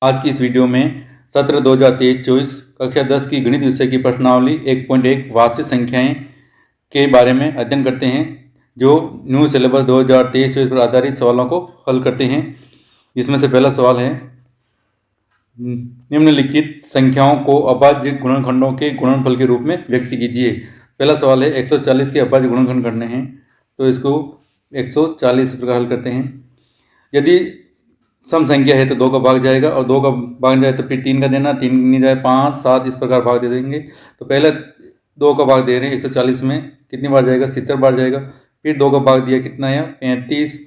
आज की इस वीडियो में सत्र 2023-24 कक्षा 10 की गणित विषय की प्रश्नावली 1.1 वास्तविक संख्याएं के बारे में अध्ययन करते हैं, जो न्यू सिलेबस 2023-24 पर आधारित सवालों को हल करते हैं। इसमें से पहला सवाल है, निम्नलिखित संख्याओं को अभाज्य गुणनखंडों के गुणनफल के रूप में व्यक्त कीजिए। पहला सवाल है 140 के अभाज्य गुणनखंड करने हैं, तो इसको 140 प्रकार हल करते हैं। यदि सम संख्या है तो 2 का भाग जाएगा, और 2 का भाग जाए तो फिर 3 का देना, 3 नहीं जाए 5, 7 इस प्रकार भाग दे देंगे। तो पहले 2 का भाग दे रहे हैं 140 में, कितनी बार जाएगा? 70 बार जाएगा। फिर 2 का भाग दिया, कितना है? 35।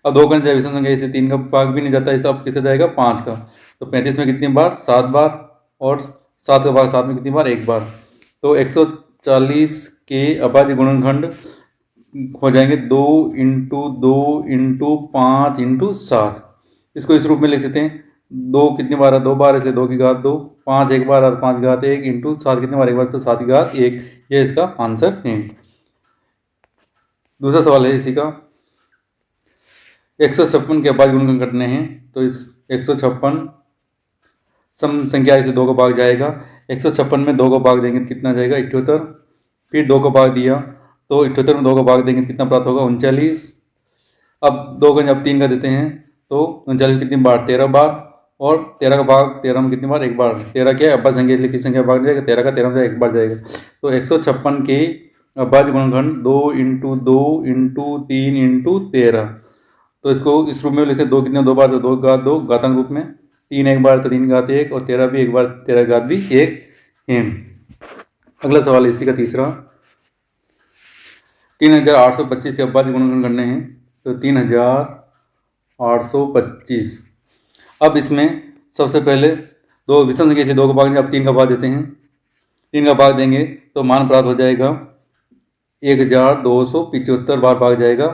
अब 2 का नहीं जाए विषम संख्या, इसलिए 3 का भाग भी नहीं जाता, इस अब किससे जाएगा? 5 का। तो 35 में कितनी बार? 7 बार। और 7 का भाग 7 में कितनी बार? 1 बार। तो 140 के अभाज्य गुणनखंड हो जाएंगे 2 × 2 × 5 × 7। इसको इस रूप में लिख सकते हैं। 2 कितनी बार है? 2 बार, इसलिए 2 की घात 2। 5 एक बार और 5 की घात 1 × 7 कितनी बार? एक बार, तो 7 की घात 1। ये इसका आंसर है। दूसरा सवाल है इसी का, 156 के अभाज्य गुणनखंड करने हैं, तो इस 156 सम संख्या इसलिए 2 का भाग जाएगा। 156 में 2 का भाग देंगे कितना जाएगा? 78। फिर 2 का भाग दिया, तो 78 में 2 का भाग देंगे कितना प्राप्त होगा? 39। अब 2 का जब 3 का देते हैं, तो 39 कितनी बार? 13 बार। और 13 का भाग 13 में कितनी बार? 1 बार। 13 क्या है? अभाज्य संख्या, इसलिए किस संख्या भाग जाएगा? 13 का 13 में 1 बार जाएगा। तो 156 के अभाज्य गुणनखंड 2 × 2 × 3 × 13। तो इसको इस रूप में लिखते, 2 कितने? 2 बार, तो 2 घात 2 घातांक रूप में। 3 एक बार, तो 3 घात 1। और 13 भी एक बार, 13 घात भी 1 है। अगला सवाल इसी का तीसरा, 3825 के अभाज्य गुणनखंड करने हैं, तो 3825। अब इसमें सबसे पहले 2 विषम संख्या, इसलिए 2 का भाग, अब 3 का भाग देते हैं। 3 का भाग देंगे तो मान प्राप्त हो जाएगा 1275 बार भाग जाएगा।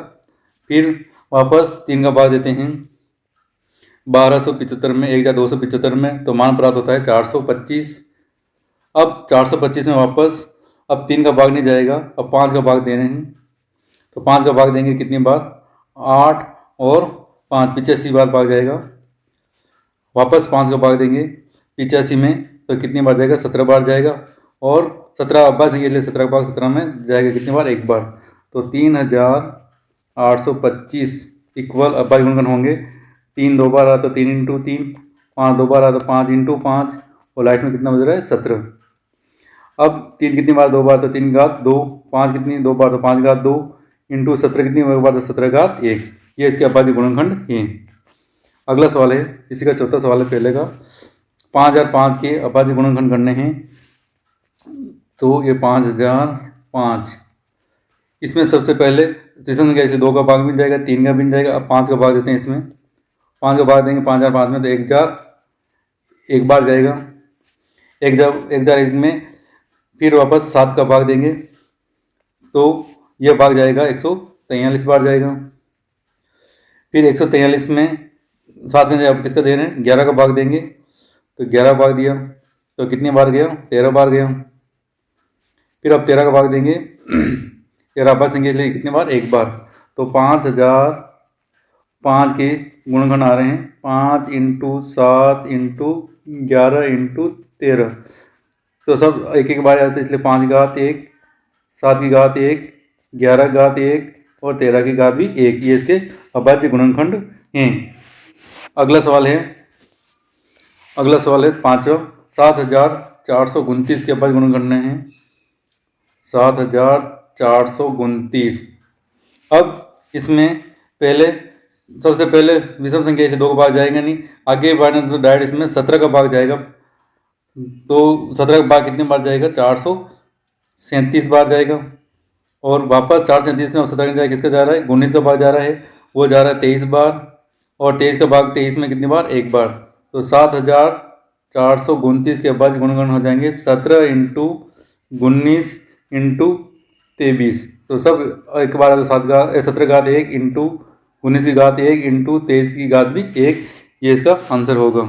फिर वापस 3 का भाग देते हैं 1275 में, 1275 में, तो मान प्राप्त होता है 425। अब 425 में वापस अब 3 का भाग नहीं जाएगा, अब 5 का भाग दे रहे हैं, तो 5 का भाग देंगे कितनी बार? 8 और 5 85 बार भाग जाएगा। वापस 5 का भाग देंगे 85 में, तो कितनी बार जाएगा? 17 बार जाएगा। और 17 अभाज्य संख्या, इसलिए 17 का भाग 17 में जाएगा कितनी बार? 1 बार। तो 3825 इक्वल अभाज्य गुणनखंड होंगे। 3 2 बार आता तो 3 × 3, 5 2 बार आता तो 5 × 5, और लाइट में कितना बज रहा है? 17। अब 3 कितनी बार? 2 बार, तो 3 घात 2। 5 कितनी? 2 बार, तो 5 घात 2 × 17 कितनी बार? तो 17 घात 1। ये इसके अभाज्य गुणनखंड हैं। अगला सवाल है इसी का चौथा सवाल है पहले का, 5005 के अभाज्य गुणनखंड करने हैं, तो ये 5005। इसमें सबसे पहले विषम संख्या, इसलिए 2 का भाग मिल जाएगा, 3 का मिल जाएगा। अब 5 का भाग देते हैं इसमें, 5 का भाग देंगे 5005 में, तो 1000 एक बार जाएगा। 1001 में फिर वापस 7 का भाग देंगे, तो यह भाग जाएगा 143 बार जाएगा। फिर 143 में 7 का अब किसका दे रहे हैं? 11 का भाग देंगे, तो 11 भाग दिया, तो कितनी बार गया? 13 बार गया। फिर अब 13 का भाग देंगे 13 अभाज्य संख्या, इसलिए कितनी बार? 1 बार। तो 5005 के गुणनखंड आ रहे हैं 5 × 7 × 11 × 13। तो सब एक एक बार आते हैं, इसलिए 5 घात 1, 7 की घात 1, 11 घात 1 और 13 की घात भी 1। ये इसके अभाज्य गुणनखंड हैं। अगला सवाल है पांचवा, 7429 के अभाज्य गुणनखंड करने हैं, 7429। अब इसमें सबसे पहले विषम संख्या, इसे 2 का भाग जाएगा नहीं, आगे बढ़ने तो डायरेक्ट इसमें 17 का भाग जाएगा। तो 17 का भाग कितने बार जाएगा? 437 बार जाएगा। और वापस 437 में 17 का जाएगा, किसका जा रहा है? 19 का भाग जा रहा है, वो जा रहा है 23 बार। और 23 का भाग 23 में कितनी बार? 1 बार। तो 7429 के अभाज्य गुणनखंड हो जाएंगे 17 × 19 × 23। तो सब एक बार, तो 17 घात 1 × 19 की घात 1 × 23 की घात भी 1। ये इसका आंसर होगा।